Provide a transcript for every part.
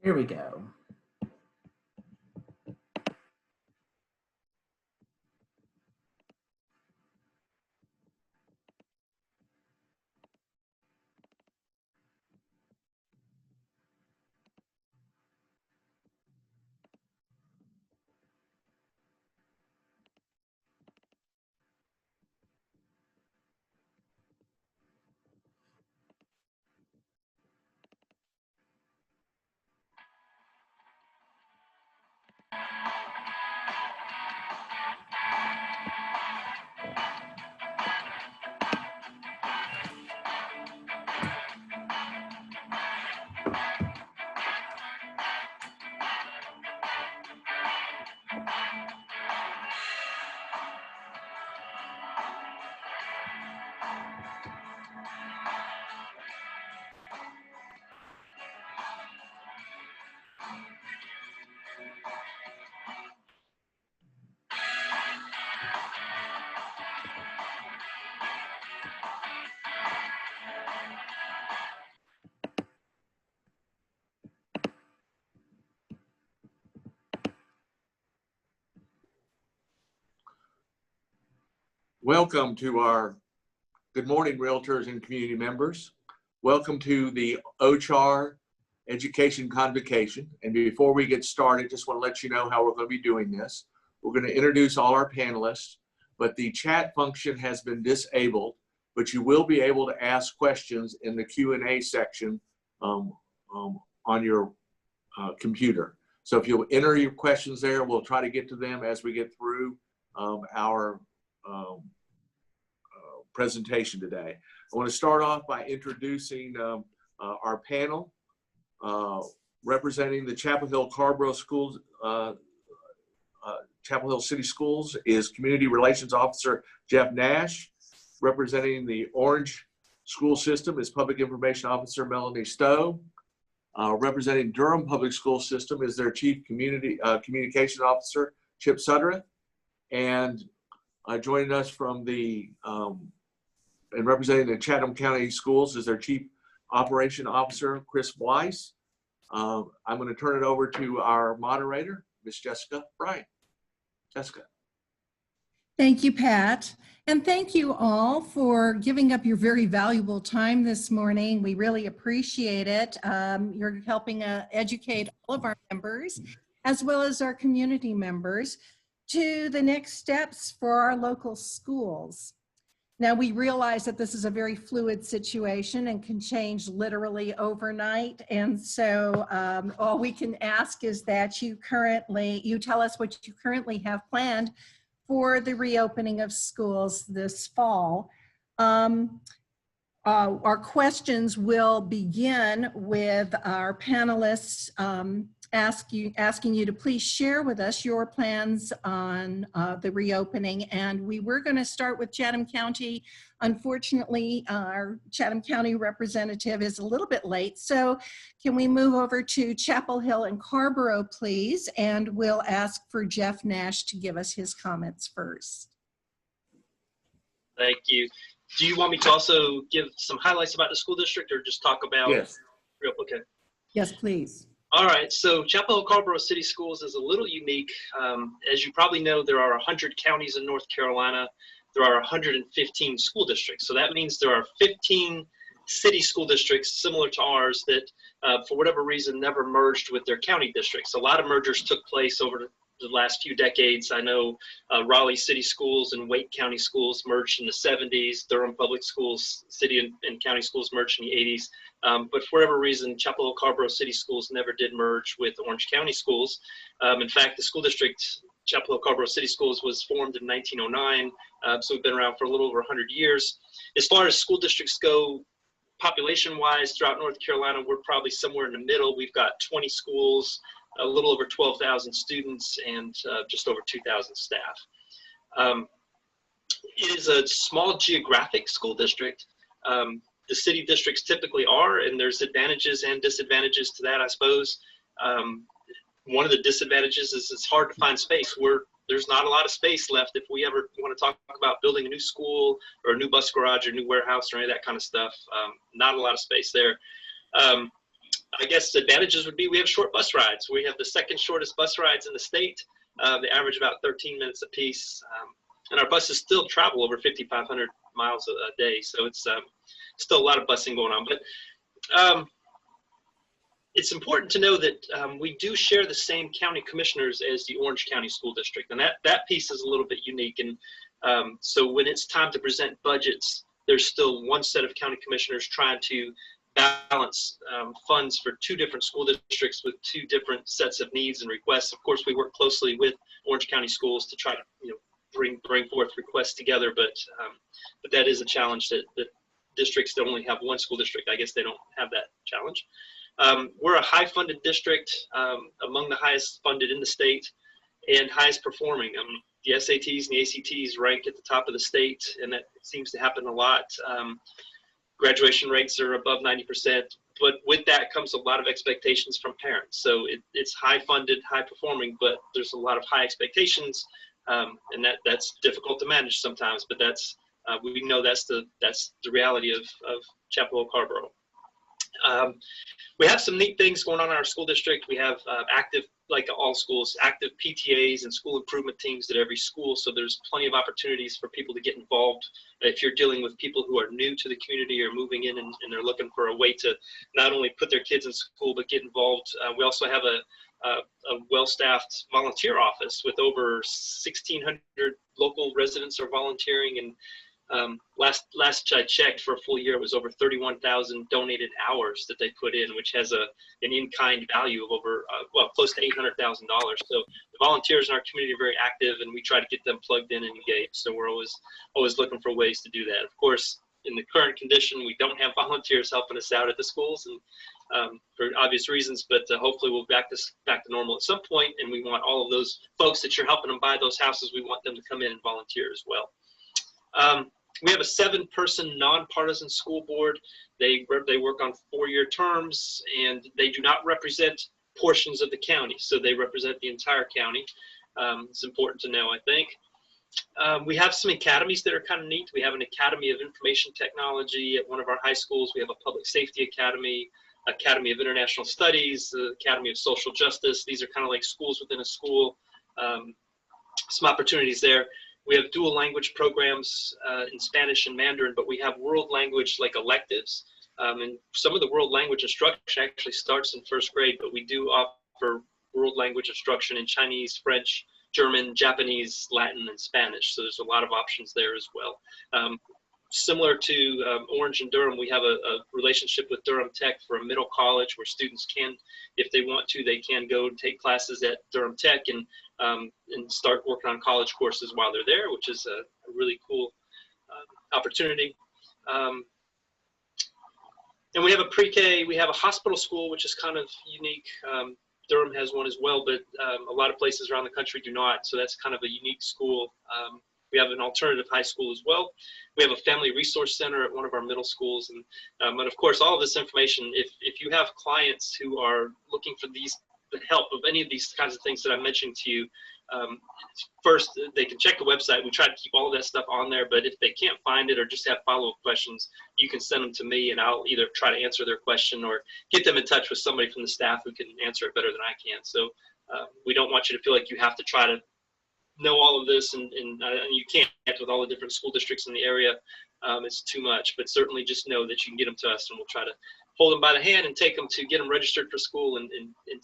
Here we go. Welcome to our Good Morning Realtors and Community Members. Welcome to the OCHAR Education Convocation. And before we get started, just want to let you know how we're going to be doing this. We're going to introduce all our panelists, but the chat function has been disabled, but you will be able to ask questions in the Q&A section on your computer. So if you'll enter your questions there, we'll try to get to them as we get through our presentation today. I want to start off by introducing our panel. Representing the Chapel Hill Carborough Schools, Chapel Hill City Schools is Community Relations Officer Jeff Nash. Representing the Orange School System is Public Information Officer Melanie Stowe. Representing Durham Public School System is their Chief Communication Officer Chip Suddereth. And joining us from the and representing the Chatham County Schools is their Chief Operation Officer Chris Weiss. I'm going to turn it over to our moderator, Ms. Jessica Bryant. Jessica. Thank you, Pat. And thank you all for giving up your very valuable time this morning. We really appreciate it. You're helping educate all of our members, as well as our community members, to the next steps for our local schools. Now, we realize that this is a very fluid situation and can change literally overnight. And so all we can ask is that you tell us what you currently have planned for the reopening of schools this fall. Our questions will begin with our panelists asking you to please share with us your plans on the reopening. And we were going to start with Chatham County. Unfortunately, our Chatham County representative is a little bit late. So can we move over to Chapel Hill and Carborough, please? And we'll ask for Jeff Nash to give us his comments first. Thank you. Do you want me to also give some highlights about the school district or just talk about? Yes. Okay. Yes, please. All right, so Chapel Hill Carborough City Schools is a little unique. As you probably know, there are 100 counties in North Carolina. There are 115 school districts. So that means there are 15 city school districts similar to ours that, for whatever reason, never merged with their county districts. A lot of mergers took place over the last few decades. I know Raleigh City Schools and Wake County Schools merged in the 70s. Durham Public Schools, city and county schools merged in the 80s. But for whatever reason, Chapel Hill Carborough City Schools never did merge with Orange County Schools. In fact, the school district, Chapel Hill Carborough City Schools, was formed in 1909. So we've been around for a little over 100 years. As far as school districts go, population-wise, throughout North Carolina, we're probably somewhere in the middle. We've got 20 schools, a little over 12,000 students, and just over 2,000 staff. It is a small geographic school district. The city districts typically are, and there's advantages and disadvantages to that, I suppose. One of the disadvantages is it's hard to find space. There's not a lot of space left if we ever want to talk about building a new school or a new bus garage or new warehouse or any of that kind of stuff. Not a lot of space there. I guess advantages would be we have short bus rides. We have the second shortest bus rides in the state. They average about 13 minutes apiece. And our buses still travel over 5,500 miles a day. So it's still a lot of busing going on. But it's important to know that we do share the same county commissioners as the Orange County School District. And that piece is a little bit unique. And so when it's time to present budgets, there's still one set of county commissioners trying to balance funds for two different school districts with two different sets of needs and requests. Of course, we work closely with Orange County Schools to try to bring forth requests together, but that is a challenge that districts that only have one school district, I guess they don't have that challenge. We're a high funded district, among the highest funded in the state and highest performing. The SATs and the ACTs rank at the top of the state, and that seems to happen a lot. Graduation rates are above 90%, but with that comes a lot of expectations from parents. So it's high funded, high performing, but there's a lot of high expectations, and that's difficult to manage sometimes, but that's we know that's the reality of Chapel Hill Carrboro. We have some neat things going on in our school district. We have active, like all schools, active PTAs and school improvement teams at every school. So there's plenty of opportunities for people to get involved. If you're dealing with people who are new to the community or moving in and they're looking for a way to not only put their kids in school, but get involved. We also have a well-staffed volunteer office with over 1,600 local residents are volunteering, and last I checked, for a full year, it was over 31,000 donated hours that they put in, which has an in-kind value of over, close to $800,000. So the volunteers in our community are very active, and we try to get them plugged in and engaged. So we're always looking for ways to do that. Of course, in the current condition, we don't have volunteers helping us out at the schools, and for obvious reasons, but hopefully we'll back to normal at some point, and we want all of those folks that you're helping them buy those houses, we want them to come in and volunteer as well. We have a 7-person nonpartisan school board. They work on 4-year terms, and they do not represent portions of the county. So they represent the entire county. It's important to know, I think. We have some academies that are kind of neat. We have an Academy of Information Technology at one of our high schools. We have a Public Safety Academy, Academy of International Studies, the Academy of Social Justice. These are kind of like schools within a school. Some opportunities there. We have dual language programs in Spanish and Mandarin, but we have world language like electives. And some of the world language instruction actually starts in 1st grade, but we do offer world language instruction in Chinese, French, German, Japanese, Latin, and Spanish. So there's a lot of options there as well. Similar to Orange and Durham, we have a relationship with Durham Tech for a middle college where students can, if they want to, they can go and take classes at Durham Tech and start working on college courses while they're there, which is a really cool opportunity. And we have a pre-K, we have a hospital school, which is kind of unique. Durham has one as well, but a lot of places around the country do not. So that's kind of a unique school. We have an alternative high school as well. We have a family resource center at one of our middle schools. And of course, all of this information, if you have clients who are looking for the help of any of these kinds of things that I mentioned to you, first, they can check the website. We try to keep all of that stuff on there, but if they can't find it or just have follow-up questions, you can send them to me and I'll either try to answer their question or get them in touch with somebody from the staff who can answer it better than I can. So we don't want you to feel like you have to try to know all of this, and you can't with all the different school districts in the area. It's too much, but certainly just know that you can get them to us and we'll try to hold them by the hand and take them to get them registered for school and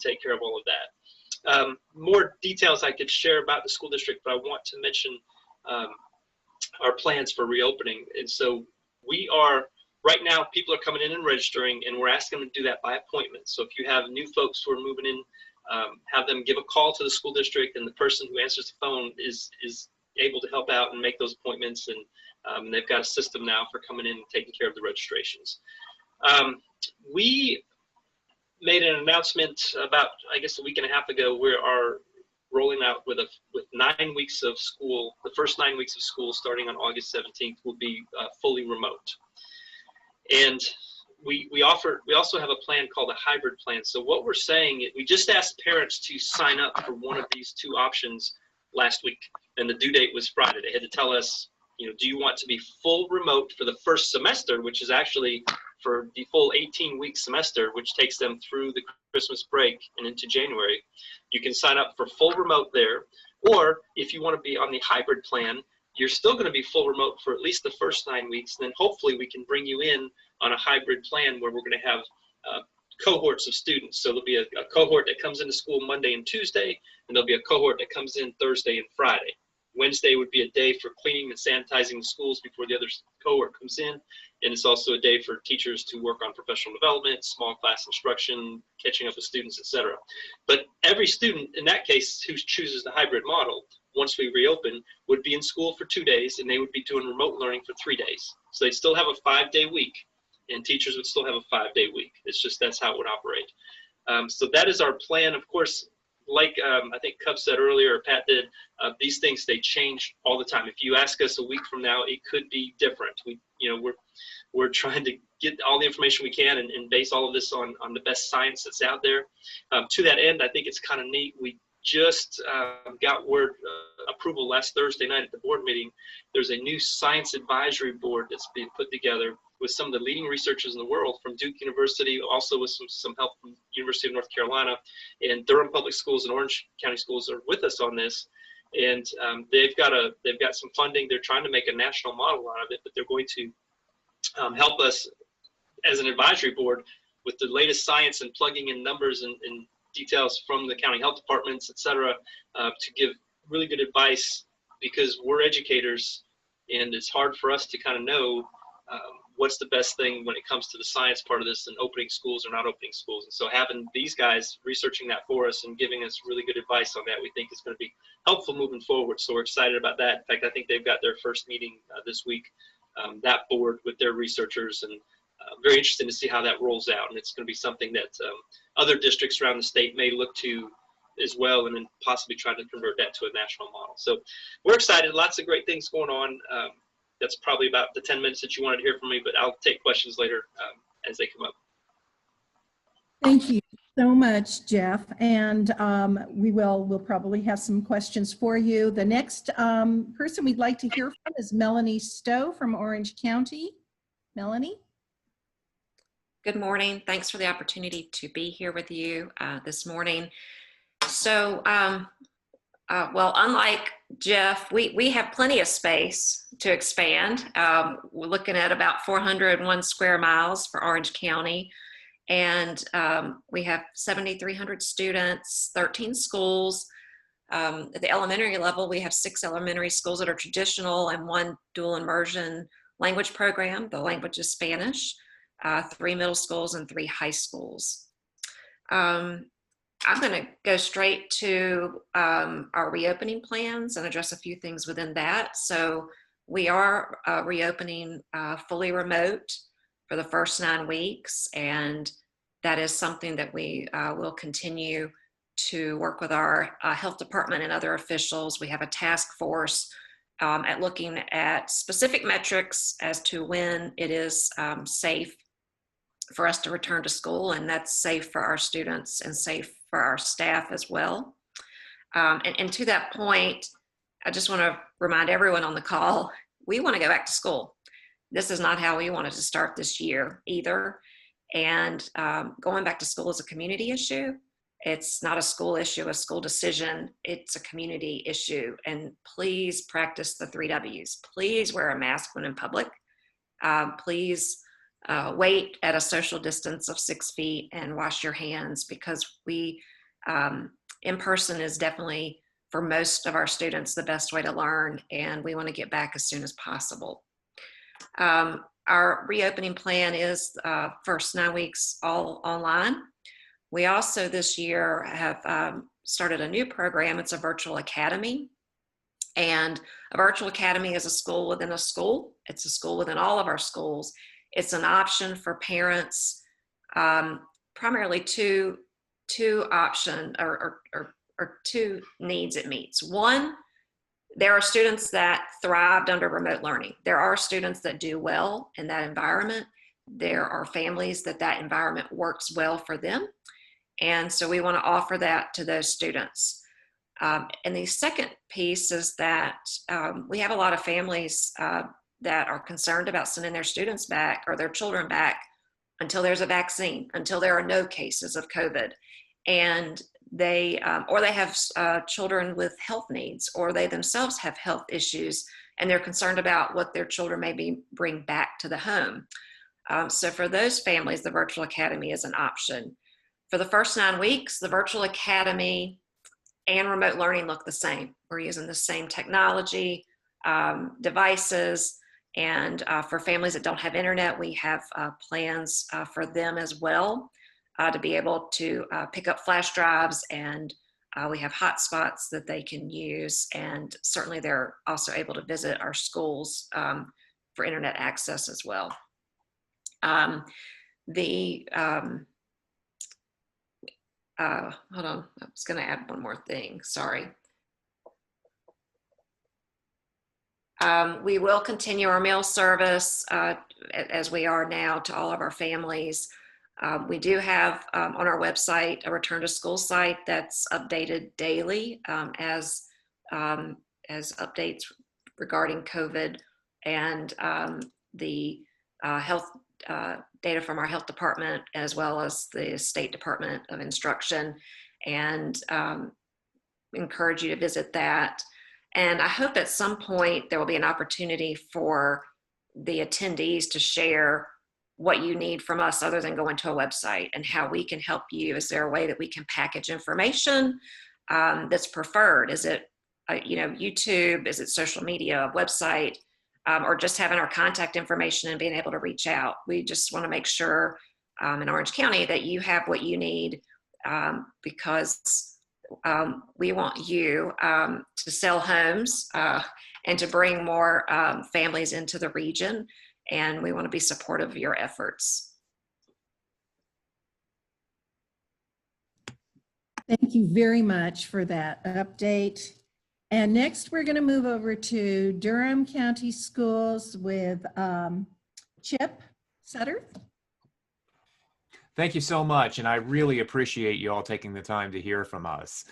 take care of all of that. More details I could share about the school district, but I want to mention our plans for reopening. And so we are, right now, people are coming in and registering, and we're asking them to do that by appointment. So if you have new folks who are moving in, have them give a call to the school district, and the person who answers the phone is able to help out and make those appointments. And they've got a system now for coming in and taking care of the registrations. We made an announcement about, I guess, a week and a half ago. We are rolling out with 9 weeks of school. The first 9 weeks of school, starting on August 17th, will be fully remote. And we also have a plan called a hybrid plan. So what we're saying, we just asked parents to sign up for one of these two options last week, and the due date was Friday. They had to tell us do you want to be full remote for the first semester, which is actually for the full 18-week semester, which takes them through the Christmas break and into January. You can sign up for full remote there. Or if you want to be on the hybrid plan, you're still going to be full remote for at least the first 9 weeks. And then hopefully we can bring you in on a hybrid plan where we're going to have cohorts of students. So there'll be a cohort that comes into school Monday and Tuesday, and there'll be a cohort that comes in Thursday and Friday. Wednesday would be a day for cleaning and sanitizing the schools before the other cohort comes in. And it's also a day for teachers to work on professional development, small class instruction, catching up with students, etc. But every student in that case who chooses the hybrid model, once we reopen, would be in school for 2 days, and they would be doing remote learning for 3 days. So they'd still have a 5-day week, and teachers would still have a 5-day week. It's just that's how it would operate. So that is our plan. Of course, like I think Cub said earlier, or Pat did, these things, they change all the time. If you ask us a week from now, it could be different. We're trying to get all the information we can and base all of this on the best science that's out there. To that end, I think it's kind of neat. We just got word approval last Thursday night at the board meeting. There's a new science advisory board that's being put together with some of the leading researchers in the world from Duke University, also with some help from University of North Carolina, and Durham Public Schools and Orange County Schools are with us on this. And they've got some funding. They're trying to make a national model out of it, but they're going to help us as an advisory board with the latest science and plugging in numbers and details from the county health departments, et cetera, to give really good advice, because we're educators and it's hard for us to kind of know what's the best thing when it comes to the science part of this and opening schools or not opening schools. And so having these guys researching that for us and giving us really good advice on that, we think is going to be helpful moving forward. So we're excited about that. In fact, I think they've got their first meeting this week, that board with their researchers, and very interesting to see how that rolls out. And it's going to be something that other districts around the state may look to as well, and then possibly try to convert that to a national model. So we're excited. Lots of great things going on. That's probably about the 10 minutes that you wanted to hear from me, but I'll take questions later as they come up. Thank you so much, Jeff. And we'll probably have some questions for you. The next person we'd like to hear from is Melanie Stowe from Orange County. Melanie? Good morning. Thanks for the opportunity to be here with you this morning. So, well, unlike Jeff, we have plenty of space to expand. We're looking at about 401 square miles for Orange County. And we have 7,300 students, 13 schools. At the elementary level, we have 6 elementary schools that are traditional and 1 dual immersion language program. The language is Spanish, 3 middle schools and 3 high schools. I'm going to go straight to our reopening plans and address a few things within that. So we are reopening fully remote for the first 9 weeks, and that is something that we will continue to work with our health department and other officials. We have a task force at looking at specific metrics as to when it is safe for us to return to school, and that's safe for our students and safe for our staff as well. And to that point, I just want to remind everyone on the call, we want to go back to school. This is not how we wanted to start this year either. And going back to school is a community issue. It's not a school issue, a school decision. It's a community issue. And please practice the 3 W's. Please wear a mask when in public. Please wait at a social distance of 6 feet and wash your hands, because in person is definitely, for most of our students, the best way to learn, and we want to get back as soon as possible. Our reopening plan is first 9 weeks all online. We also this year have started a new program. It's a virtual academy. And a virtual academy is a school within a school. It's a school within all of our schools. It's an option for parents, primarily two options or 2 needs it meets. One, there are students that thrived under remote learning. There are students that do well in that environment. There are families that environment works well for them. And so we want to offer that to those students. And the second piece is that we have a lot of families that are concerned about sending their students back or their children back until there's a vaccine, until there are no cases of COVID. And they, or they have children with health needs, or they themselves have health issues, and they're concerned about what their children maybe bring back to the home. So for those families, the virtual academy is an option. For the first 9 weeks, the virtual academy and remote learning look the same. We're using the same technology, devices, and for families that don't have internet, we have plans for them as well to be able to pick up flash drives, and we have hotspots that they can use, and certainly they're also able to visit our schools for internet access as well. Hold on, I was going to add one more thing, sorry. We will continue our mail service as we are now to all of our families. We do have on our website a return to school site that's updated daily as updates regarding COVID and the health data from our health department, as well as the State Department of Instruction, and encourage you to visit that. And I hope at some point there will be an opportunity for the attendees to share what you need from us other than going to a website, and how we can help you. Is there a way that we can package information that's preferred? Is it YouTube? Is it social media, a website? Or just having our contact information and being able to reach out. We just want to make sure in Orange County that you have what you need, because we want you to sell homes and to bring more families into the region, and we want to be supportive of your efforts. Thank you very much for that update. And next, we're going to move over to Durham County Schools with Chip Sutter. Thank you so much, and I really appreciate you all taking the time to hear from us.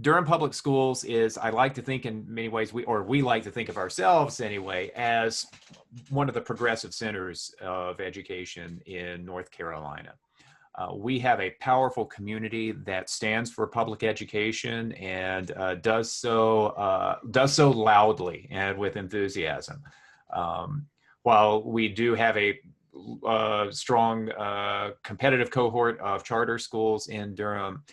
Durham Public Schools is, I like to think in many ways, we like to think of ourselves anyway, as one of the progressive centers of education in North Carolina. We have a powerful community that stands for public education and does so loudly and with enthusiasm. While we do have a strong competitive cohort of charter schools in Durham,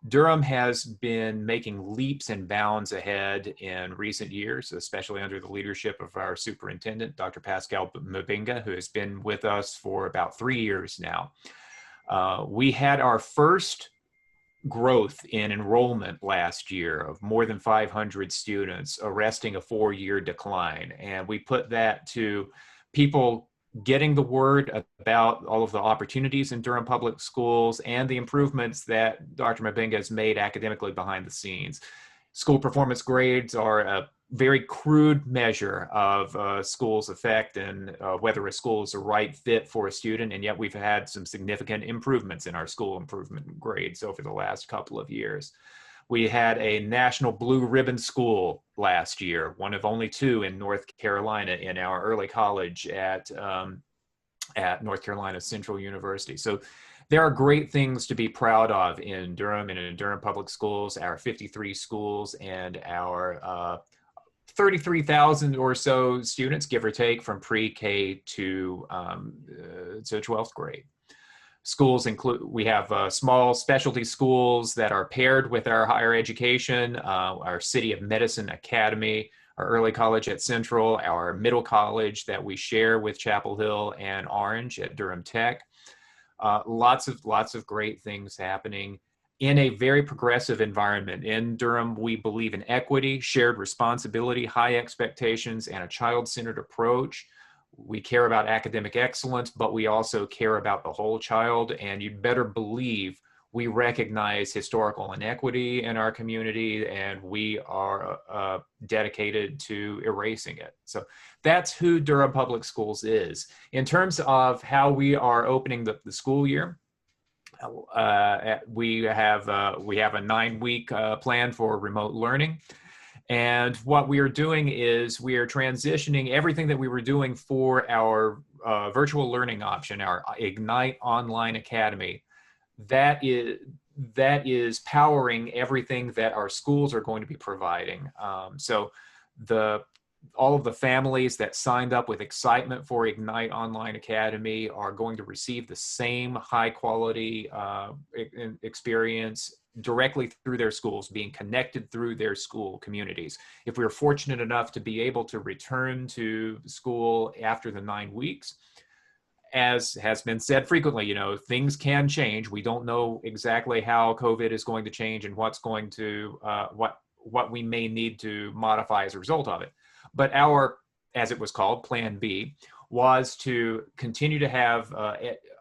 Durham has been making leaps and bounds ahead in recent years, especially under the leadership of our superintendent, Dr. Pascal Mbinga, who has been with us for about 3 years now. We had our first growth in enrollment last year of more than 500 students, arresting a 4-year decline. And we put that to people getting the word about all of the opportunities in Durham Public Schools and the improvements that Dr. Mbinga has made academically behind the scenes. School performance grades are a very crude measure of a school's effect and whether a school is the right fit for a student, and yet we've had some significant improvements in our school improvement grades over the last couple of years. We had a National Blue Ribbon School last year, one of only 2 in North Carolina in our early college at North Carolina Central University. So there are great things to be proud of in Durham and in Durham Public Schools, our 53 schools and our 33,000 or so students, give or take, from pre-K to 12th grade. Schools include, we have small specialty schools that are paired with our higher education, our City of Medicine Academy, our early college at Central, our middle college that we share with Chapel Hill and Orange at Durham Tech. Lots of great things happening in a very progressive environment. In Durham, we believe in equity, shared responsibility, high expectations, and a child-centered approach. We care about academic excellence, but we also care about the whole child, and you'd better believe we recognize historical inequity in our community, and we are dedicated to erasing it. So that's who Durham Public Schools is. In terms of how we are opening the school year, We have a 9-week plan for remote learning. And what we are doing is we are transitioning everything that we were doing for our virtual learning option, our Ignite Online Academy. That is powering everything that our schools are going to be providing. So all of the families that signed up with excitement for Ignite Online Academy are going to receive the same high quality experience directly through their schools, being connected through their school communities. If we're fortunate enough to be able to return to school after the 9 weeks, as has been said frequently, things can change. We don't know exactly how COVID is going to change and what's going to, what we may need to modify as a result of it. But our, as it was called, Plan B, was to continue to have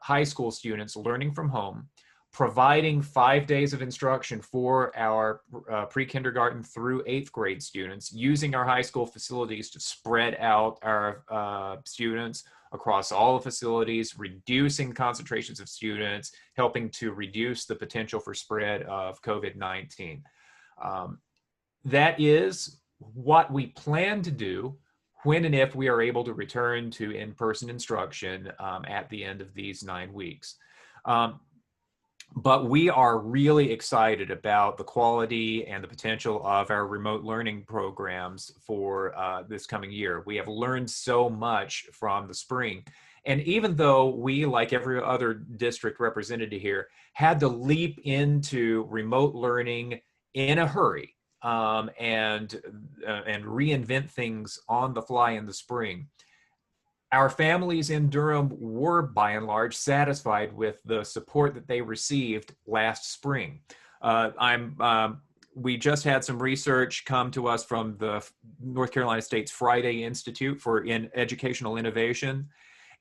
high school students learning from home, providing 5 days of instruction for our pre-kindergarten through 8th grade students, using our high school facilities to spread out our students across all the facilities, reducing concentrations of students, helping to reduce the potential for spread of COVID-19. That is what we plan to do when and if we are able to return to in-person instruction at the end of these 9 weeks. But we are really excited about the quality and the potential of our remote learning programs for this coming year. We have learned so much from the spring. And even though we, like every other district represented here, had to leap into remote learning in a hurry, and reinvent things on the fly in the spring, our families in Durham were, by and large, satisfied with the support that they received last spring. We just had some research come to us from the North Carolina State's Friday Institute for Educational Innovation,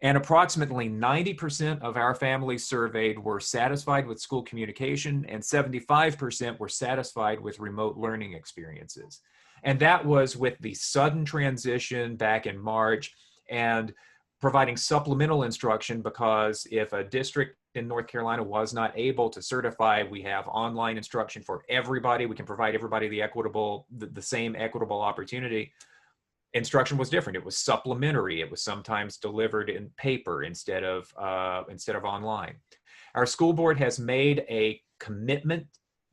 and approximately 90% of our families surveyed were satisfied with school communication, and 75% were satisfied with remote learning experiences. And that was with the sudden transition back in March, and providing supplemental instruction, because if a district in North Carolina was not able to certify we have online instruction for everybody, we can provide everybody the same equitable opportunity. Instruction was different. It was supplementary. It was sometimes delivered in paper instead of online. Our school board has made a commitment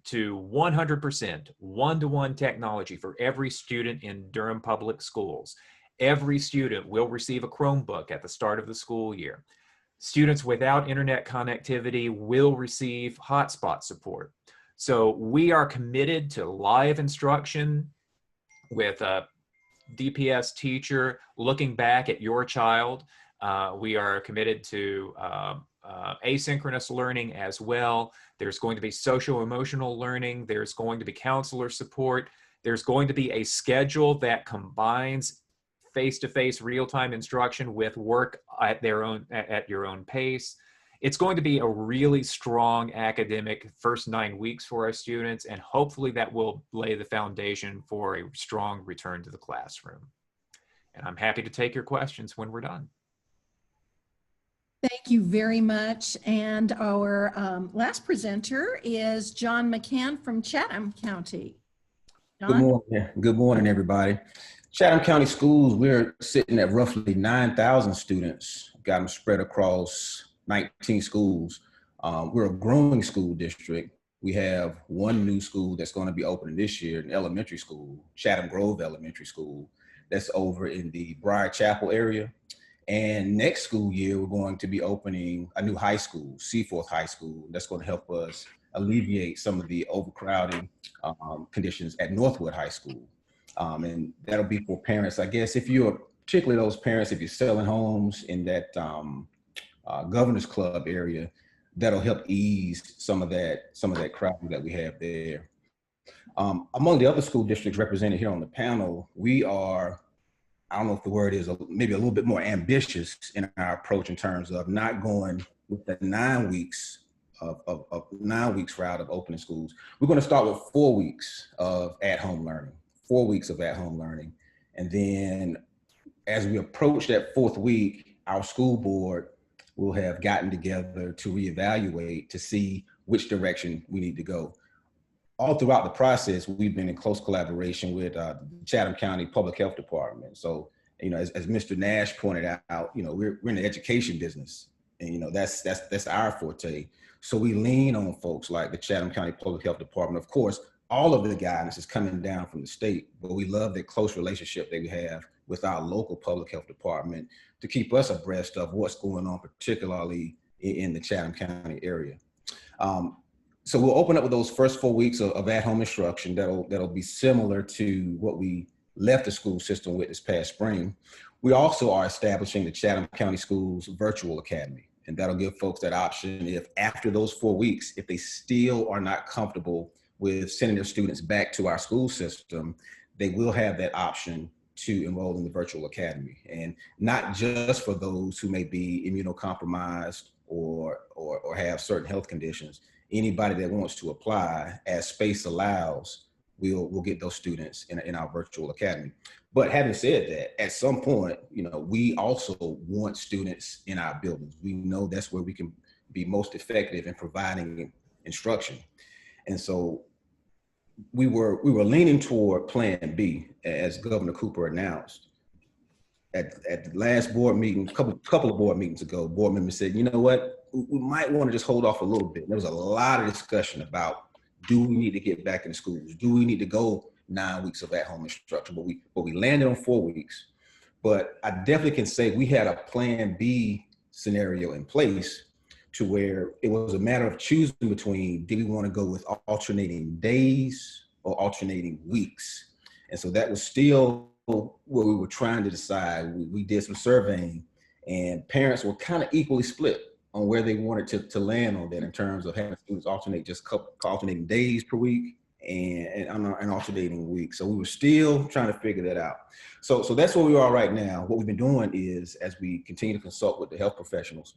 to 100% one-to-one technology for every student in Durham Public Schools. Every student will receive a Chromebook at the start of the school year. Students without internet connectivity will receive hotspot support. So we are committed to live instruction with a DPS teacher looking back at your child. We are committed to asynchronous learning as well. There's going to be social-emotional learning. There's going to be counselor support. There's going to be a schedule that combines face-to-face real-time instruction with work at your own pace. It's going to be a really strong academic first 9 weeks for our students, and hopefully that will lay the foundation for a strong return to the classroom. And I'm happy to take your questions when we're done. Thank you very much. And our last presenter is John McCann from Chatham County. John? Good morning. Good morning, everybody. Chatham County Schools, we're sitting at roughly 9,000 students, got them spread across 19 schools. We're a growing school district. We have one new school that's going to be opening this year, an elementary school, Chatham Grove Elementary School, that's over in the Briar Chapel area. And next school year, we're going to be opening a new high school, Seaforth High School, that's going to help us alleviate some of the overcrowding conditions at Northwood High School. And that'll be for parents, I guess, if you're, particularly those parents, if you're selling homes in that Governor's Club area, that'll help ease some of that crowd that we have there. Among the other school districts represented here on the panel, we are, I don't know if the word is maybe a little bit more ambitious in our approach in terms of not going with the 9 weeks of 9 weeks route of opening schools. We're going to start with 4 weeks of at-home learning, 4 weeks of at-home learning. And then as we approach that 4th week, our school board we'll have gotten together to reevaluate to see which direction we need to go. All throughout the process, we've been in close collaboration with the Chatham County Public Health Department. So, as Mr. Nash pointed out, we're in the education business, and that's our forte. So we lean on folks like the Chatham County Public Health Department. Of course, all of the guidance is coming down from the state, but we love the close relationship that we have with our local public health department to keep us abreast of what's going on, particularly in the Chatham County area. So we'll open up with those first 4 weeks of at-home instruction. That'll be similar to what we left the school system with this past spring. We also are establishing the Chatham County Schools Virtual Academy, and that'll give folks that option if after those 4 weeks, if they still are not comfortable with sending their students back to our school system, they will have that option to enroll in the virtual academy. And not just for those who may be immunocompromised or have certain health conditions. Anybody that wants to apply, as space allows, we'll get those students in our virtual academy. But having said that, at some point, we also want students in our buildings. We know that's where we can be most effective in providing instruction. And so we were leaning toward Plan B, as Governor Cooper announced. At the last board meeting, couple of board meetings ago, board members said, you know what, we might want to just hold off a little bit. There was a lot of discussion about, do we need to get back in schools? Do we need to go 9 weeks of at-home instruction? But we landed on 4 weeks. But I definitely can say we had a Plan B scenario in place to where it was a matter of choosing between, did we want to go with alternating days or alternating weeks? And so that was still what we were trying to decide. We did some surveying, and parents were kind of equally split on where they wanted to land on that in terms of having students alternate alternating days per week and alternating weeks. So we were still trying to figure that out. So that's where we are right now. What we've been doing is, as we continue to consult with the health professionals,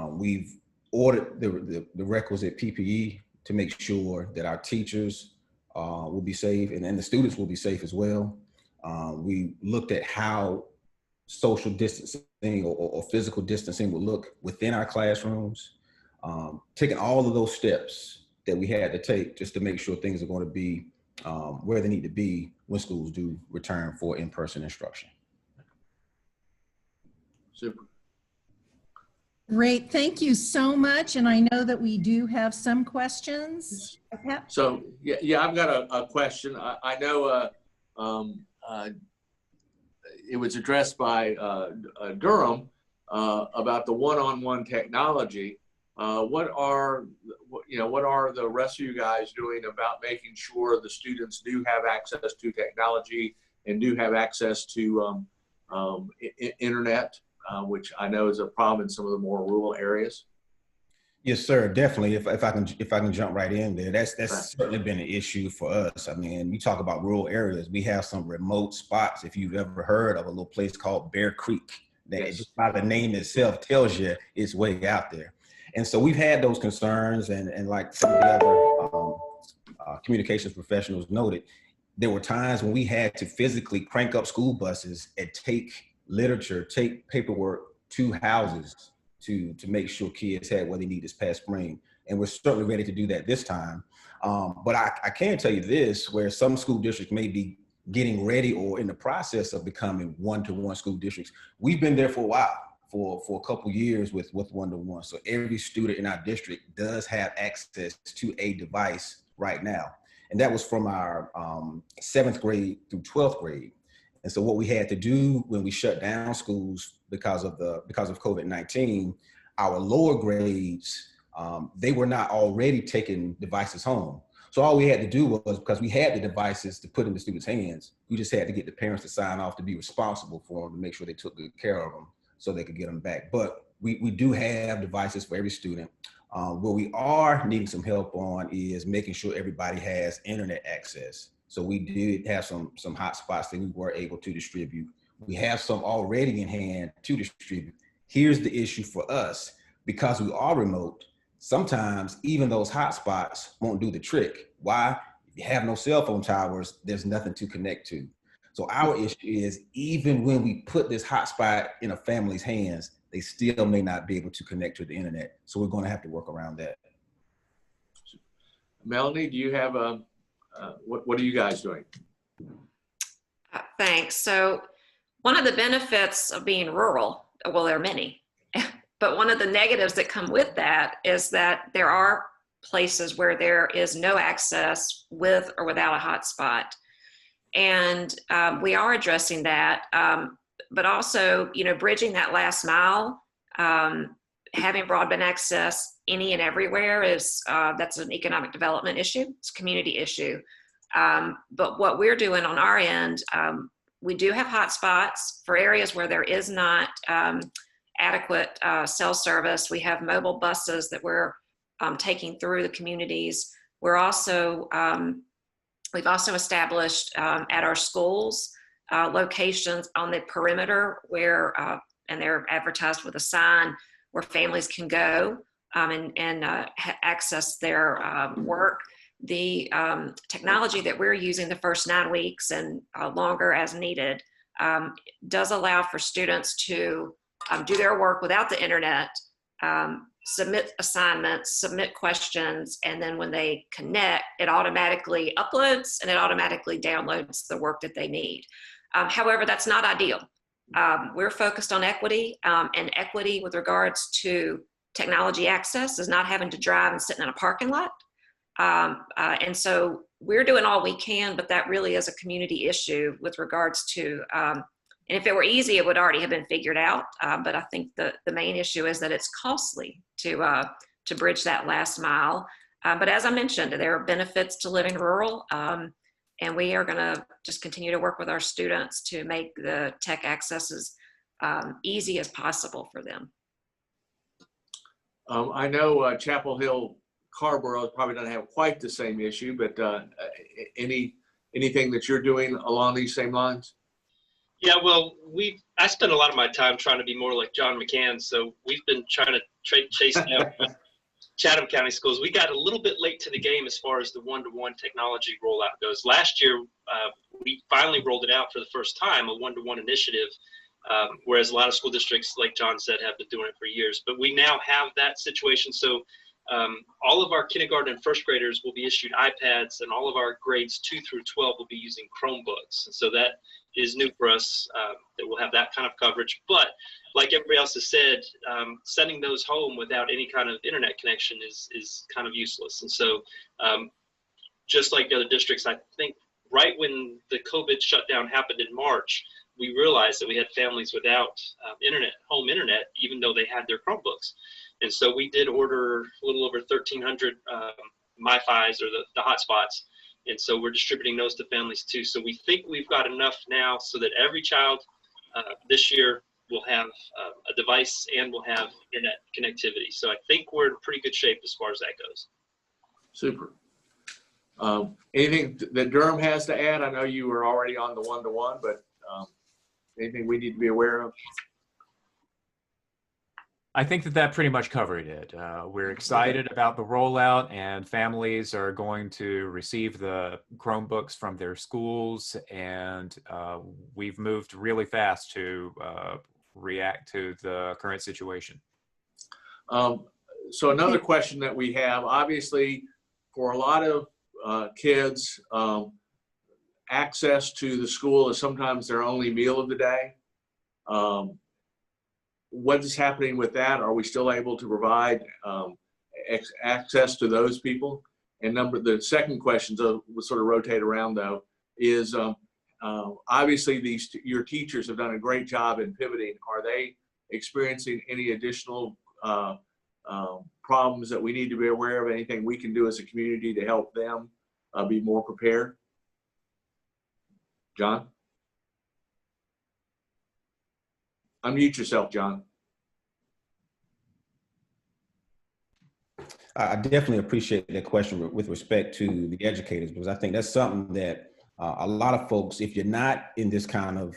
we've ordered the requisite PPE to make sure that our teachers will be safe and the students will be safe as well. We looked at how social distancing or physical distancing would look within our classrooms, taking all of those steps that we had to take just to make sure things are going to be where they need to be when schools do return for in-person instruction. Super. Great, thank you so much. And I know that we do have some questions. So yeah, I've got a question. I know it was addressed by Durham about the one-on-one technology. What are the rest of you guys doing about making sure the students do have access to technology and do have access to internet, which I know is a problem in some of the more rural areas? Yes, sir. Definitely. If I can jump right in there, that's certainly been an issue for us. I mean, we talk about rural areas. We have some remote spots. If you've ever heard of a little place called Bear Creek, that Yes. just by the name itself tells you it's way out there. And so we've had those concerns, and like some of the other communications professionals noted, there were times when we had to physically crank up school buses and take paperwork to houses to make sure kids had what they need this past spring. And we're certainly ready to do that this time. But I can tell you this, where some school districts may be getting ready or in the process of becoming one-to-one school districts. We've been there for a while, for a couple years with one-to-one. So every student in our district does have access to a device right now. And that was from our 7th grade through 12th grade. And so what we had to do when we shut down schools because of COVID-19, our lower grades, they were not already taking devices home. So all we had to do was, because we had the devices to put in the students' hands, we just had to get the parents to sign off to be responsible for them, to make sure they took good care of them so they could get them back. But we do have devices for every student. What we are needing some help on is making sure everybody has internet access. So we did have some hotspots that we were able to distribute. We have some already in hand to distribute. Here's the issue for us. Because we are remote, sometimes even those hotspots won't do the trick. Why? If you have no cell phone towers, there's nothing to connect to. So our issue is, even when we put this hotspot in a family's hands, they still may not be able to connect to the internet. So we're going to have to work around that. Melanie, do you have what are you guys doing? Thanks. So one of the benefits of being rural, well, there are many, but one of the negatives that come with that is that there are places where there is no access with or without a hotspot. And we are addressing that, but also, bridging that last mile, having broadband access any and everywhere is, that's an economic development issue. It's a community issue. But what we're doing on our end, we do have hotspots for areas where there is not adequate cell service. We have mobile buses that we're taking through the communities. We're also, we've also established at our schools locations on the perimeter where, and they're advertised with a sign where families can go and access their work. The technology that we're using the first 9 weeks and longer as needed does allow for students to do their work without the internet, submit assignments, submit questions, and then when they connect, it automatically uploads and it automatically downloads the work that they need. However, that's not ideal. We're focused on equity, and equity with regards to technology access is not having to drive and sit in a parking lot. And so we're doing all we can, but that really is a community issue with regards to, and if it were easy, it would already have been figured out. But I think the main issue is that it's costly to bridge that last mile. But as I mentioned, there are benefits to living rural, and we are going to just continue to work with our students to make the tech access as easy as possible for them. I know Chapel Hill Carborough probably doesn't have quite the same issue, but anything that you're doing along these same lines? Yeah, well, I spend a lot of my time trying to be more like John McCann, so we've been trying to chase down Chatham County schools. We got a little bit late to the game as far as the one-to-one technology rollout goes. Last year, we finally rolled it out for the first time, a one-to-one initiative, whereas a lot of school districts, like John said, have been doing it for years. But we now have that situation, so all of our kindergarten and first graders will be issued iPads, and all of our grades 2 through 12 will be using Chromebooks. And so that is new for us, that we'll have that kind of coverage. But like everybody else has said, sending those home without any kind of internet connection is kind of useless. And so just like the other districts, I think right when the COVID shutdown happened in March, we realized that we had families without home internet, even though they had their Chromebooks. And so we did order a little over 1,300 MiFis, or the hotspots. And so we're distributing those to families too. So we think we've got enough now so that every child this year will have a device and will have internet connectivity. So I think we're in pretty good shape as far as that goes. Super. Anything that Durham has to add? I know you were already on the one-to-one, but anything we need to be aware of? I think that pretty much covered it. We're excited about the rollout, and families are going to receive the Chromebooks from their schools, and we've moved really fast to react to the current situation. So another question that we have, obviously, for a lot of kids, access to the school is sometimes their only meal of the day. What is happening with that? Are we still able to provide access to those people? And the second question, so we'll sort of rotate around though, is obviously your teachers have done a great job in pivoting. Are they experiencing any additional problems that we need to be aware of? Anything we can do as a community to help them be more prepared? John? Unmute yourself, John. I definitely appreciate that question with respect to the educators, because I think that's something that a lot of folks, if you're not in this kind of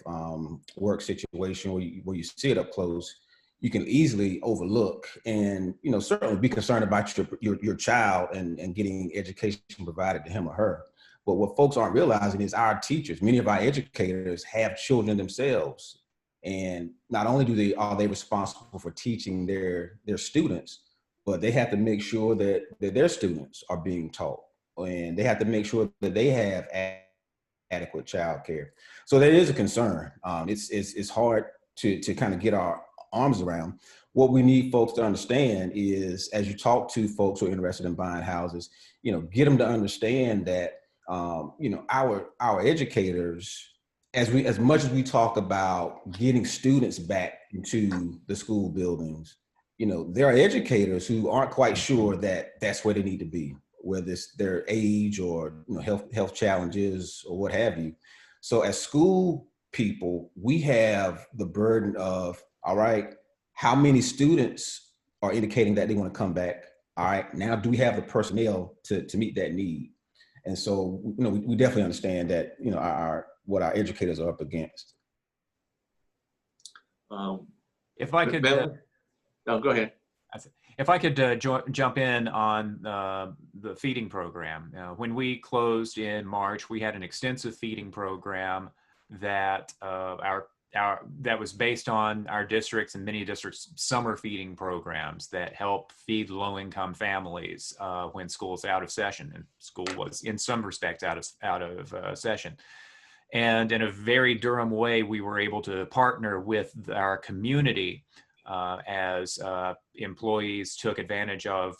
work situation where you see it up close, you can easily overlook, and certainly be concerned about your child and getting education provided to him or her. But what folks aren't realizing is our teachers, many of our educators have children themselves And not only are they responsible for teaching their students, but they have to make sure that their students are being taught, and they have to make sure that they have adequate childcare. So there is a concern. It's hard to kind of get our arms around. What we need folks to understand is, as you talk to folks who are interested in buying houses, get them to understand that our educators, as much as we talk about getting students back into the school buildings, there are educators who aren't quite sure that that's where they need to be, whether it's their age or health challenges or what have you. So as school people, we have the burden of, all right, how many students are indicating that they want to come back? All right, now do we have the personnel to meet that need? And so, we definitely understand that, what our educators are up against. If I could, no, go ahead. If I could jump in on the feeding program. When we closed in March, we had an extensive feeding program that that was based on our districts and many districts' summer feeding programs that help feed low-income families when school's out of session, and school was in some respects out of session. And in a very Durham way, we were able to partner with our community as employees took advantage of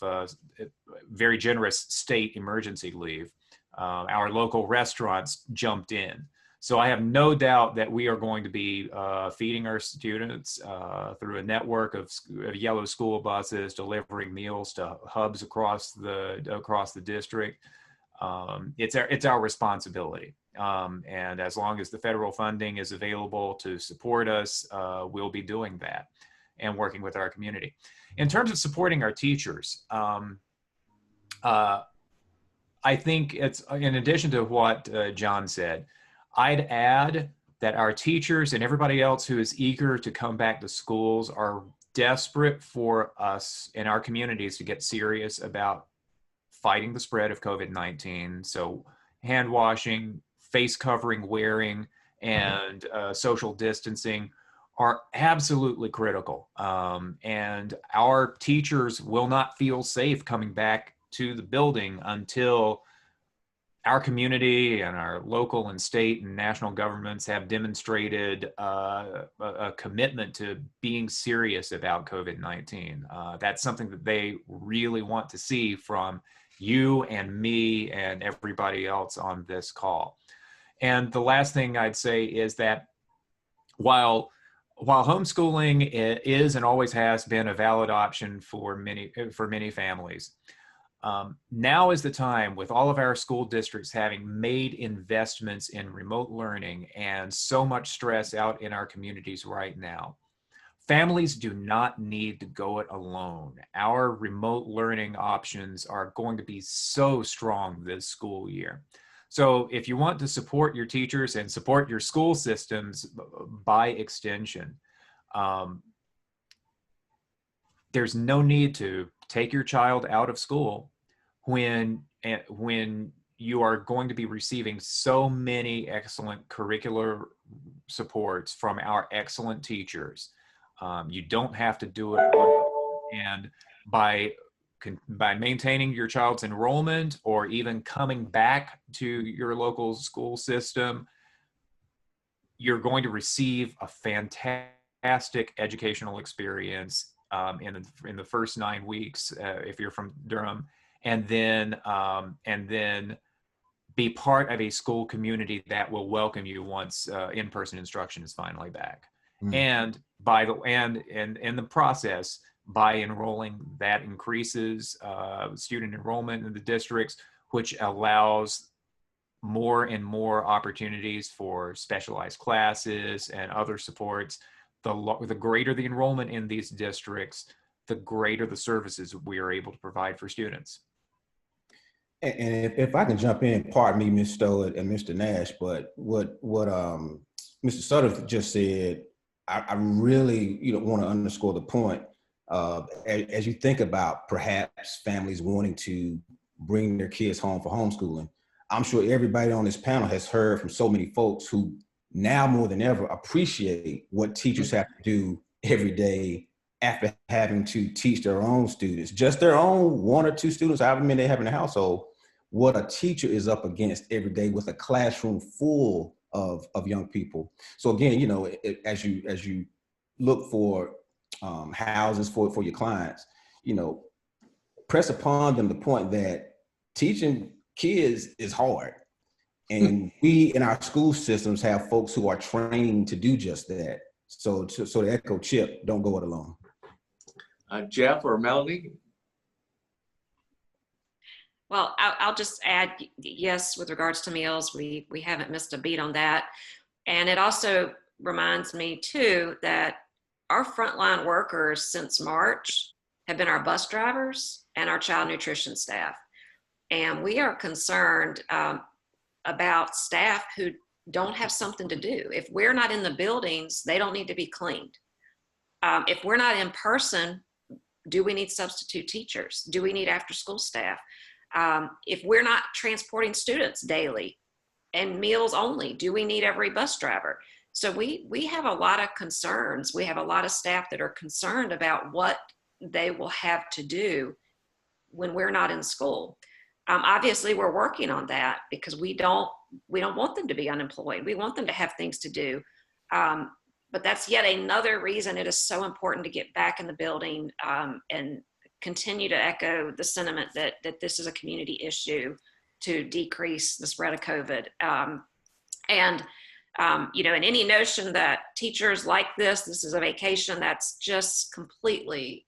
very generous state emergency leave. Our local restaurants jumped in. So I have no doubt that we are going to be feeding our students through a network of yellow school buses, delivering meals to hubs across the district. It's our responsibility. And as long as the federal funding is available to support us, we'll be doing that and working with our community. In terms of supporting our teachers, I think it's, in addition to what John said, I'd add that our teachers and everybody else who is eager to come back to schools are desperate for us in our communities to get serious about fighting the spread of COVID-19. So hand washing, face covering wearing, and social distancing are absolutely critical. And our teachers will not feel safe coming back to the building until our community and our local and state and national governments have demonstrated a commitment to being serious about COVID-19. That's something that they really want to see from you and me and everybody else on this call. And the last thing I'd say is that while homeschooling is and always has been a valid option for many families, now is the time, with all of our school districts having made investments in remote learning and so much stress out in our communities right now. Families do not need to go it alone. Our remote learning options are going to be so strong this school year. So if you want to support your teachers and support your school systems by extension, there's no need to take your child out of school when you are going to be receiving so many excellent curricular supports from our excellent teachers. You don't have to do it alone. And by maintaining your child's enrollment or even coming back to your local school system, you're going to receive a fantastic educational experience in the first 9 weeks if you're from Durham, and then be part of a school community that will welcome you once in-person instruction is finally back. Mm. And in the process, by enrolling, that increases student enrollment in the districts, which allows more and more opportunities for specialized classes and other supports. The greater the enrollment in these districts, the greater the services we are able to provide for students. And if I can jump in, pardon me, Ms. Stowe and Mr. Nash, but what Mr. Sutter just said, I really want to underscore the point. As you think about perhaps families wanting to bring their kids home for homeschooling, I'm sure everybody on this panel has heard from so many folks who now more than ever appreciate what teachers have to do every day after having to teach their own students, just their own 1 or 2 students, however many they have in the household, what a teacher is up against every day with a classroom full of young people. So again, you know, as you look for houses for your clients, you know, press upon them the point that teaching kids is hard. And we in our school systems have folks who are trained to do just that. So to echo Chip, don't go it alone. Jeff or Melanie? Well, I'll just add, yes, with regards to meals, we haven't missed a beat on that. And it also reminds me too that our frontline workers since March have been our bus drivers and our child nutrition staff. And we are concerned about staff who don't have something to do. If we're not in the buildings, they don't need to be cleaned. If we're not in person, do we need substitute teachers? Do we need after school staff? If we're not transporting students daily and meals only, do we need every bus driver? So we have a lot of concerns. We have a lot of staff that are concerned about what they will have to do when we're not in school. Obviously, we're working on that because we don't want them to be unemployed. We want them to have things to do. But that's yet another reason it is so important to get back in the building and continue to echo the sentiment that this is a community issue to decrease the spread of COVID. You know, and any notion that teachers like this is a vacation, that's just completely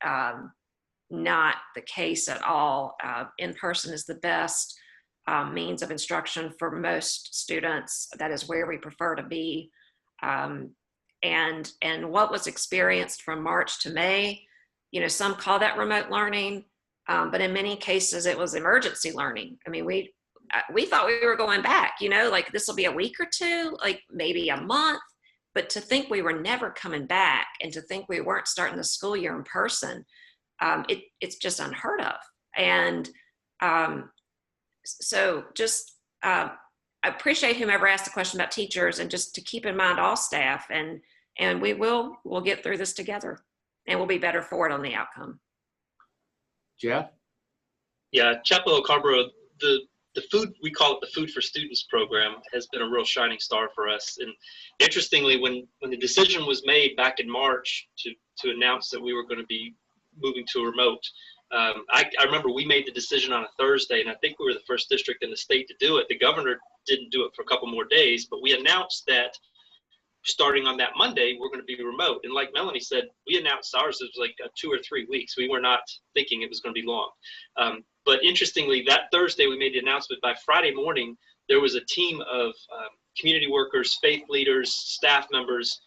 not the case at all. In-person is the best means of instruction for most students. That is where we prefer to be. And what was experienced from March to May, you know, some call that remote learning, but in many cases it was emergency learning. I mean, we thought we were going back, you know, like this will be a week or two, like maybe a month, but to think we were never coming back and to think we weren't starting the school year in person, it's just unheard of. And so just I appreciate whomever asked the question about teachers, and just to keep in mind all staff, and we'll get through this together, and we'll be better for it on the outcome. Jeff? Yeah, Chapel Hill Carrboro, the food, we call it the Food for Students program, has been a real shining star for us. And interestingly, when the decision was made back in March to announce that we were going to be moving to a remote, I remember we made the decision on a Thursday, and I think we were the first district in the state to do it. The governor didn't do it for a couple more days, but we announced that starting on that Monday, we're going to be remote. And like Melanie said, we announced ours, it was like 2 or 3 weeks. We were not thinking it was going to be long. But interestingly, that Thursday we made the announcement. By Friday morning, there was a team of community workers, faith leaders, staff members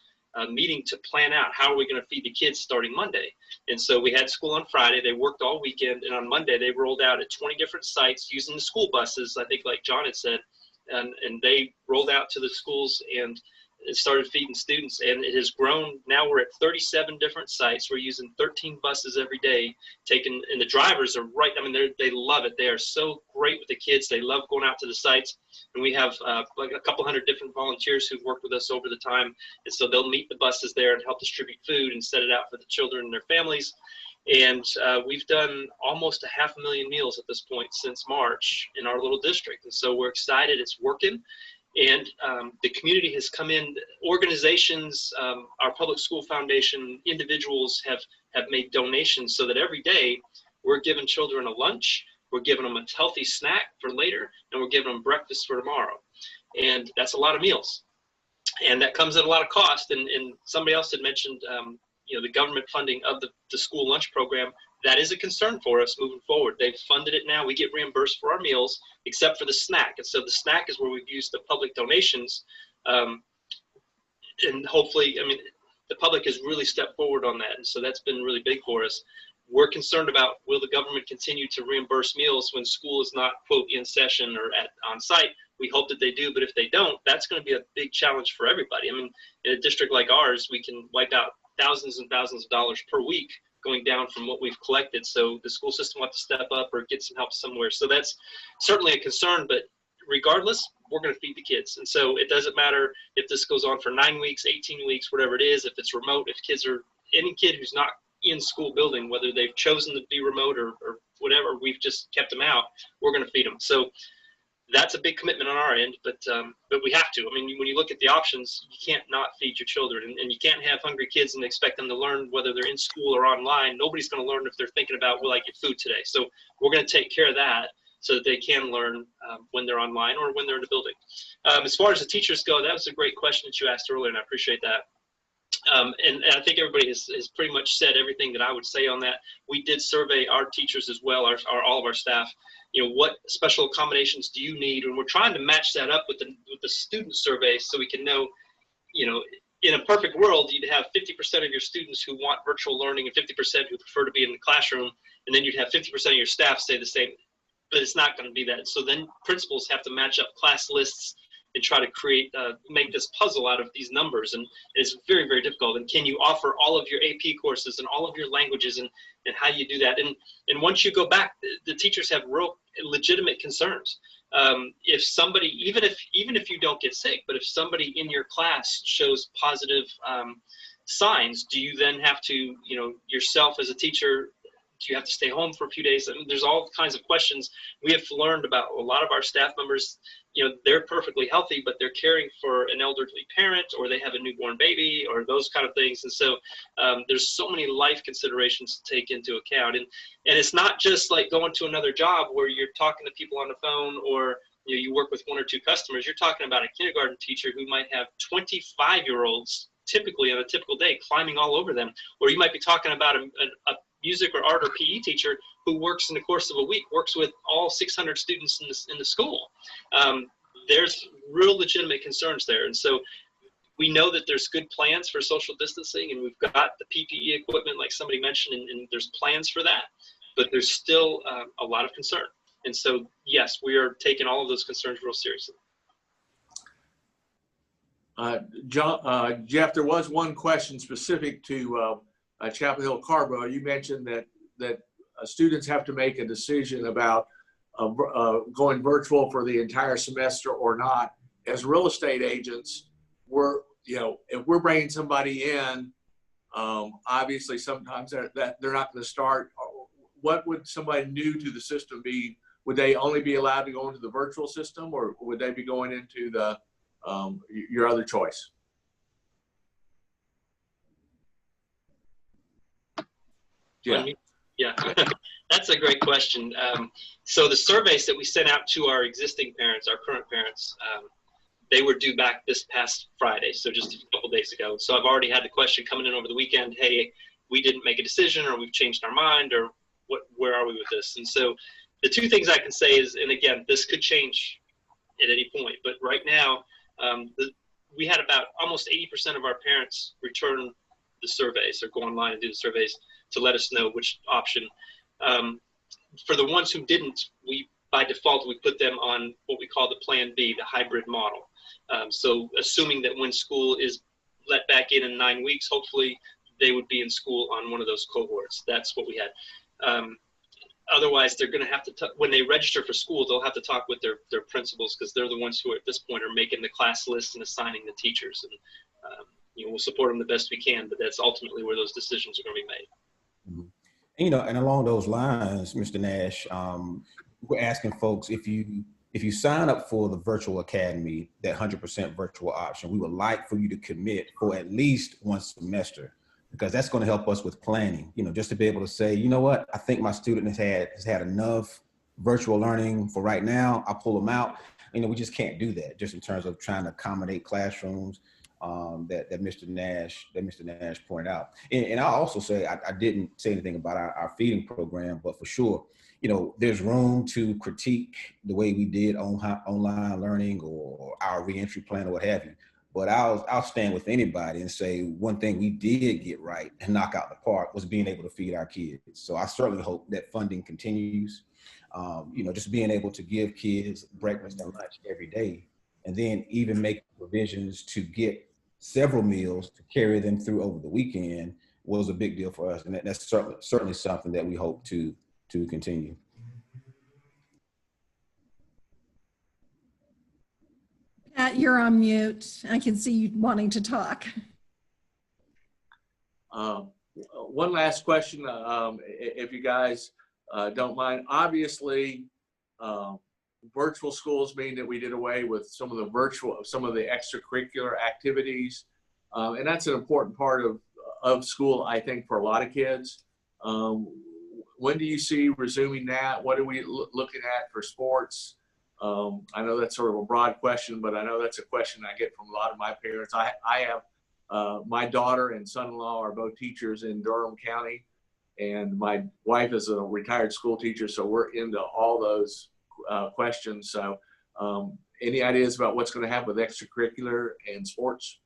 meeting to plan out how are we going to feed the kids starting Monday. And so we had school on Friday. They worked all weekend. And on Monday, they rolled out at 20 different sites using the school buses, I think like John had said. And they rolled out to the schools and it started feeding students, and it has grown. Now we're at 37 different sites. We're using 13 buses every day, and the drivers are right. I mean, they love it. They are so great with the kids. They love going out to the sites, and we have like a couple hundred different volunteers who've worked with us over the time, and so they'll meet the buses there and help distribute food and set it out for the children and their families. And we've done almost 500,000 meals at this point since March in our little district, and so we're excited. It's working. And the community has come in, organizations, our public school foundation, individuals have made donations so that every day we're giving children a lunch, we're giving them a healthy snack for later, and we're giving them breakfast for tomorrow. And that's a lot of meals. And that comes at a lot of cost. And somebody else had mentioned, you know, the government funding of the school lunch program. That is a concern for us moving forward. They've funded it now. We get reimbursed for our meals, except for the snack. And so the snack is where we've used the public donations. And hopefully, I mean, the public has really stepped forward on that. And so that's been really big for us. We're concerned about, will the government continue to reimburse meals when school is not, quote, in session or on site? We hope that they do, but if they don't, that's going to be a big challenge for everybody. I mean, in a district like ours, we can wipe out thousands and thousands of dollars per week going down from what we've collected. So the school system will have to step up or get some help somewhere. So that's certainly a concern, but regardless, we're going to feed the kids. And so it doesn't matter if this goes on for 9 weeks, 18 weeks, whatever it is, if it's remote, if kids are, any kid who's not in school building, whether they've chosen to be remote or whatever, we've just kept them out, we're going to feed them. So that's a big commitment on our end, but we have to. I mean, when you look at the options, you can't not feed your children, and you can't have hungry kids and expect them to learn whether they're in school or online. Nobody's going to learn if they're thinking about, will I get food today? So we're going to take care of that so that they can learn when they're online or when they're in the building. As far as the teachers go, that was a great question that you asked earlier, and I appreciate that. And I think everybody has pretty much said everything that I would say on that. We did survey our teachers as well, all of our staff. You know, what special accommodations do you need? And we're trying to match that up with the student survey so we can know, you know, in a perfect world, you'd have 50% of your students who want virtual learning and 50% who prefer to be in the classroom, and then you'd have 50% of your staff say the same. But it's not going to be that. So then principals have to match up class lists and try to create, make this puzzle out of these numbers. And it's very, very difficult. And can you offer all of your AP courses and all of your languages, and how you do that? And once you go back, the teachers have real legitimate concerns. If somebody, even if you don't get sick, but if somebody in your class shows positive signs, do you then have to, you know, yourself as a teacher, do you have to stay home for a few days? I mean, there's all kinds of questions. We have learned about a lot of our staff members, you know, they're perfectly healthy, but they're caring for an elderly parent, or they have a newborn baby, or those kind of things. And so there's so many life considerations to take into account. And it's not just like going to another job where you're talking to people on the phone, or you know, you work with 1 or 2 customers. You're talking about a kindergarten teacher who might have 25-year-olds typically on a typical day climbing all over them. Or you might be talking about a music or art or PE teacher who works in the course of a week, works with all 600 students in the school. There's real legitimate concerns there. And so we know that there's good plans for social distancing, and we've got the PPE equipment like somebody mentioned, and there's plans for that, but there's still a lot of concern. And so, yes, we are taking all of those concerns real seriously. Jeff, there was one question specific to Chapel Hill Carrboro. You mentioned that students have to make a decision about going virtual for the entire semester or not. As real estate agents, if we're bringing somebody in, obviously sometimes they're not going to start. What would somebody new to the system be? Would they only be allowed to go into the virtual system, or would they be going into the your other choice? Yeah, that's a great question. So the surveys that we sent out to our existing parents, our current parents, they were due back this past Friday, so just a couple days ago. So I've already had the question coming in over the weekend, hey, we didn't make a decision, or we've changed our mind, or where are we with this? And so the 2 things I can say is, and again, this could change at any point, but right now, we had about almost 80% of our parents return the surveys, or go online and do the surveys to let us know which option. For the ones who didn't, by default, we put them on what we call the Plan B, the hybrid model. So assuming that when school is let back in 9 weeks, hopefully they would be in school on one of those cohorts. That's what we had. Otherwise, they're going to have to, when they register for school, they'll have to talk with their principals, because they're the ones who at this point are making the class lists and assigning the teachers. And we'll support them the best we can, but that's ultimately where those decisions are going to be made. And, and along those lines, Mr. Nash, we're asking folks, if you sign up for the virtual academy, that 100% virtual option, we would like for you to commit for at least 1 semester, because that's going to help us with planning, just to be able to say, you know what, I think my student has had enough virtual learning for right now. I'll pull them out. We just can't do that, just in terms of trying to accommodate classrooms that Mr. Nash pointed out. And I'll also say, I didn't say anything about our feeding program, but for sure, there's room to critique the way we did online learning or our reentry plan or what have you. But I'll stand with anybody and say one thing we did get right and knock out the park was being able to feed our kids. So I certainly hope that funding continues. Just being able to give kids breakfast and lunch every day, and then even make provisions to get several meals to carry them through over the weekend was a big deal for us. And that's certainly something that we hope to continue. Pat, you're on mute. I can see you wanting to talk. One last question, if you guys don't mind. Obviously, virtual schools mean that we did away with some of the extracurricular activities, and that's an important part of school, I think, for a lot of kids. When do you see resuming that? What are we looking at for sports? I know that's sort of a broad question, but I know that's a question I get from a lot of my parents. I have my daughter and son-in-law are both teachers in Durham County, and my wife is a retired school teacher, so we're into all those questions. So any ideas about what's going to happen with extracurricular and sports?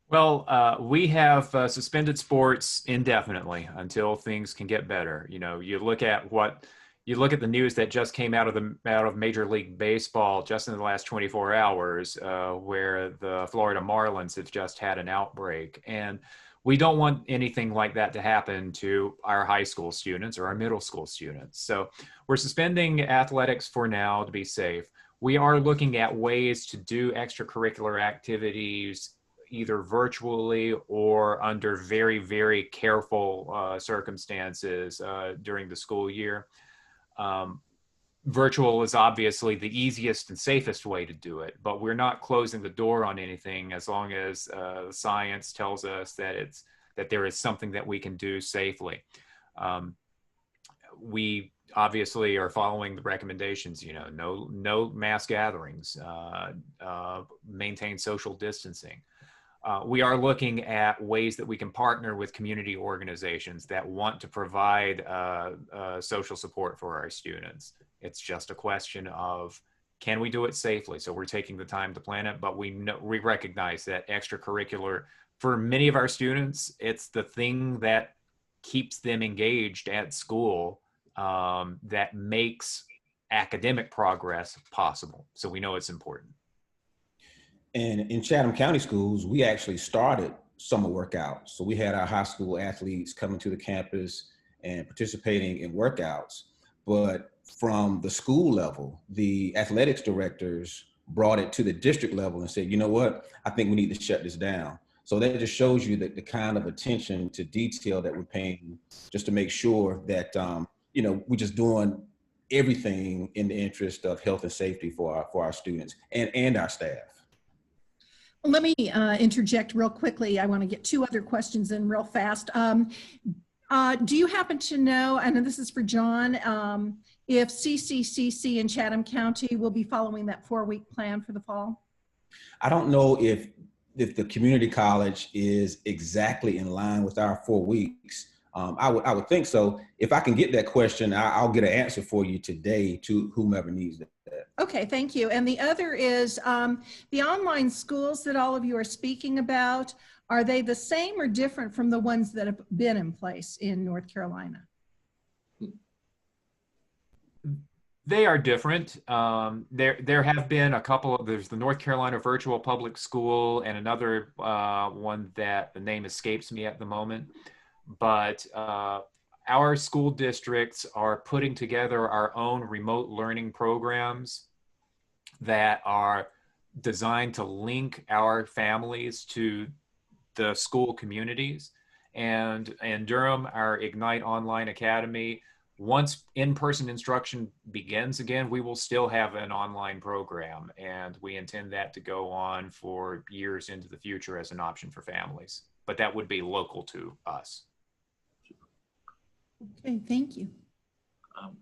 Well, we have suspended sports indefinitely until things can get better. You know, you look at the news that just came out of Major League Baseball just in the last 24 hours, where the Florida Marlins have just had an outbreak, and we don't want anything like that to happen to our high school students or our middle school students. So we're suspending athletics for now to be safe. We are looking at ways to do extracurricular activities either virtually or under very, very careful circumstances during the school year. Virtual is obviously the easiest and safest way to do it, but we're not closing the door on anything as long as science tells us that there is something that we can do safely. We obviously are following the recommendations, you know, no mass gatherings, maintain social distancing. We are looking at ways that we can partner with community organizations that want to provide social support for our students. It's just a question of, can we do it safely? So we're taking the time to plan it, but we recognize that extracurricular, for many of our students, it's the thing that keeps them engaged at school, that makes academic progress possible. So we know it's important. And in Chatham County schools, we actually started summer workouts. So we had our high school athletes coming to the campus and participating in workouts. But from the school level, the athletics directors brought it to the district level and said, you know what, I think we need to shut this down. So that just shows you that the kind of attention to detail that we're paying just to make sure that, you know, we're just doing everything in the interest of health and safety for our students and our staff. Let me interject real quickly. I want to get two other questions in real fast. Do you happen to know, and this is for John, if CCCC in Chatham County will be following that 4-week plan for the fall? I don't know if the community college is exactly in line with our 4 weeks. I would think so. If I can get that question, I'll get an answer for you today to whomever needs that. Okay, thank you. And the other is the online schools that all of you are speaking about, are they the same or different from the ones that have been in place in North Carolina? They are different. There have been a couple. There's the North Carolina Virtual Public School and another one that the name escapes me at the moment. But our school districts are putting together our own remote learning programs that are designed to link our families to the school communities. And in Durham, our Ignite Online Academy, once in-person instruction begins again, we will still have an online program, and we intend that to go on for years into the future as an option for families. But that would be local to us. Okay, thank you.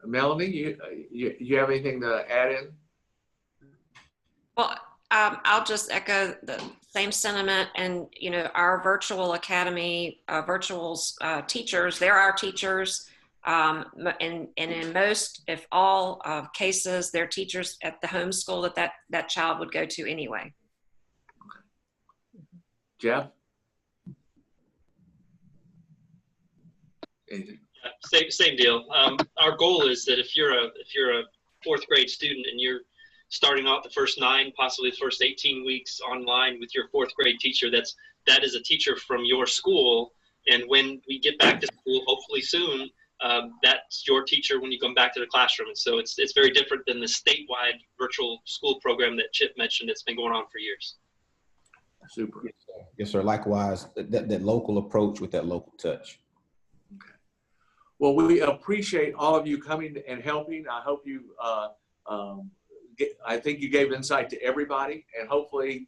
Melanie, you have anything to add in? Well, I'll just echo the same sentiment. And, you know, our virtual academy, teachers, they're our teachers. And in most, if all cases, they're teachers at the home school that child would go to anyway. Jeff? Anything? Same deal. Our goal is that if you're a 4th grade student and you're starting out the first 9, possibly the first 18 weeks online with your 4th grade teacher, that is a teacher from your school. And when we get back to school, hopefully soon, that's your teacher when you come back to the classroom. And so it's very different than the statewide virtual school program that Chip mentioned. It's been going on for years. Super. Yes, sir. Likewise, that local approach with that local touch. Well, we appreciate all of you coming and helping. I hope you, I think you gave insight to everybody, and hopefully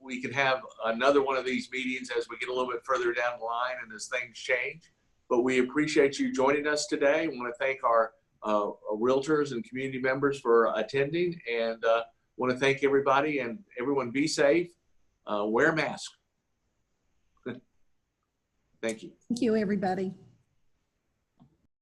we can have another one of these meetings as we get a little bit further down the line and as things change. But we appreciate you joining us today. We want to thank our realtors and community members for attending, and want to thank everybody, and everyone be safe, wear a mask. Thank you. Thank you, everybody.